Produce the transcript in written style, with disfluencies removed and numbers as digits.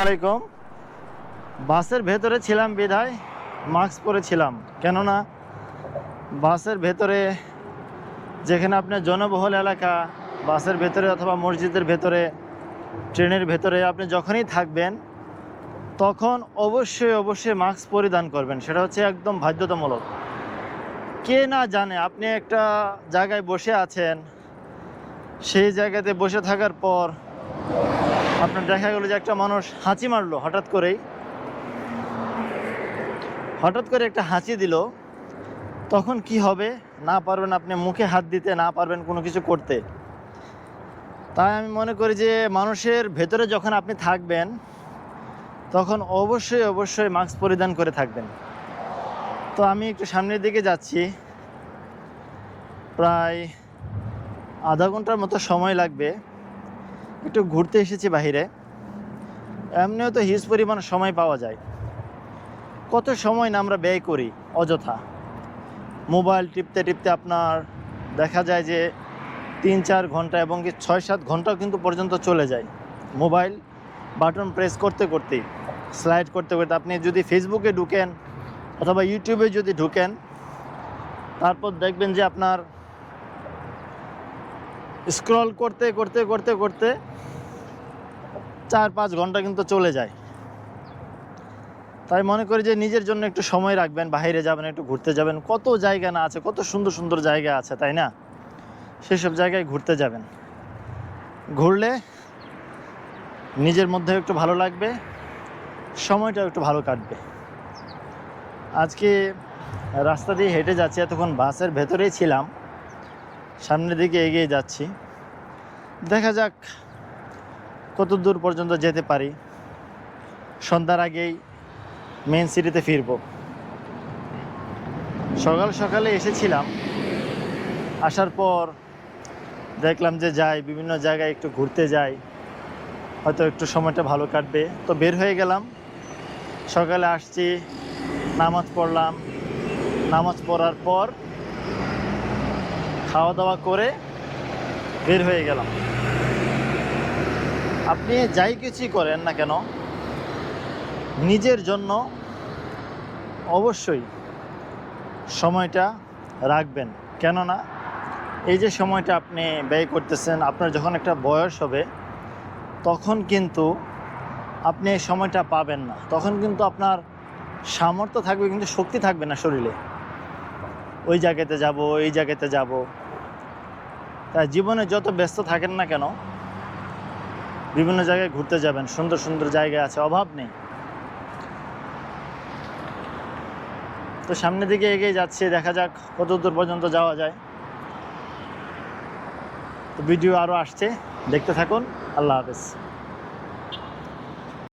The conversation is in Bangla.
আলাইকুম। বাসের ভেতরে ছিলাম বিধায় মাস্ক পরেছিলাম, কেননা বাসের ভেতরে যেখানে আপনার জনবহুল এলাকা, বাসের ভেতরে অথবা মসজিদের ভেতরে, ট্রেনের ভেতরে আপনি যখনই থাকবেন তখন অবশ্যই মাস্ক পরিধান করবেন। সেটা হচ্ছে একদম বাধ্যতামূলক। কে না জানে আপনি একটা জায়গায় বসে আছেন, সেই জায়গাতে বসে থাকার পর আপনার দেখা গেলো যে একটা মানুষ হাঁচি মারলো, হঠাৎ করে একটা হাঁচি দিল, তখন কি হবে না পারবেন আপনি মুখে হাত দিতে, না পারবেন কোনো কিছু করতে। তাই আমি মনে করি যে মানুষের ভেতরে যখন আপনি থাকবেন তখন অবশ্যই মাস্ক পরিধান করে থাকবেন। তো আমি একটু সামনের দিকে যাচ্ছি, প্রায় আধা ঘন্টার মতো সময় লাগবে। একটু ঘুরতে এসেছি বাহিরে। এমনিও তো হিউজ পরিমাণ সময় পাওয়া যায়, কত সময় না আমরা ব্যয় করি অযথা। মোবাইল টিপতে আপনার দেখা যায় যে 3-4 ঘন্টা এবং কি 6-7 ঘন্টাও কিন্তু পর্যন্ত চলে যায়। মোবাইল বাটন প্রেস করতেই, স্লাইড করতে আপনি যদি ফেসবুকে ঢুকেন অথবা ইউটিউবে যদি ঢুকেন, তারপর দেখবেন যে আপনার স্ক্রল করতে 4-5 ঘন্টা কিন্তু চলে যায়। তাই মনে করি যে নিজের জন্য একটু সময় রাখবেন, বাইরে যাবেন, একটু ঘুরতে যাবেন। কত জায়গা না আছে, কত সুন্দর জায়গা আছে, তাই না? সেসব জায়গায় ঘুরতে যাবেন। ঘুরলে নিজের মধ্যে একটু ভালো লাগবে, সময়টাও একটু ভালো কাটবে। আজকে রাস্তা দিয়ে হেঁটে যাচ্ছি, এতক্ষণ বাসের ভেতরেই ছিলাম, সামনের দিকে এগিয়ে যাচ্ছি। দেখা যাক কত দূর পর্যন্ত যেতে পারি। সন্ধ্যার আগেই মেন সিটিতে ফিরব। সকালে এসেছিলাম, আসার পর দেখলাম যে বিভিন্ন জায়গায় একটু ঘুরতে যাই, হয়তো একটু সময়টা ভালো কাটবে। তো বের হয়ে গেলাম। সকালে আসছি, নামাজ পড়লাম, নামাজ পড়ার পর খাওয়া দাওয়া করে বের হয়ে গেলাম। আপনি যাই কিছুই করেন না কেন, নিজের জন্য অবশ্যই সময়টা রাখবেন। কেননা এই যে সময়টা আপনি ব্যয় করতেছেন, আপনার যখন একটা বয়স হবে তখন কিন্তু আপনি এই সময়টা পাবেন না। তখন কিন্তু আপনার সামর্থ্য থাকবে কিন্তু শক্তি থাকবে না শরীরে, ওই জায়গাতে যাব, এই জায়গাতে যাব। তাই জীবনে যত ব্যস্ত থাকেন না কেন, বিভিন্ন জায়গায় ঘুরতে যাবেন। সুন্দর জায়গা আছে, অভাব নেই। তো সামনের দিকে এগিয়ে যাচ্ছি, দেখা যাক কত দূর পর্যন্ত যাওয়া যায়। তো ভিডিও আরও আসছে, দেখতে থাকুন। আল্লাহ হাফেজ।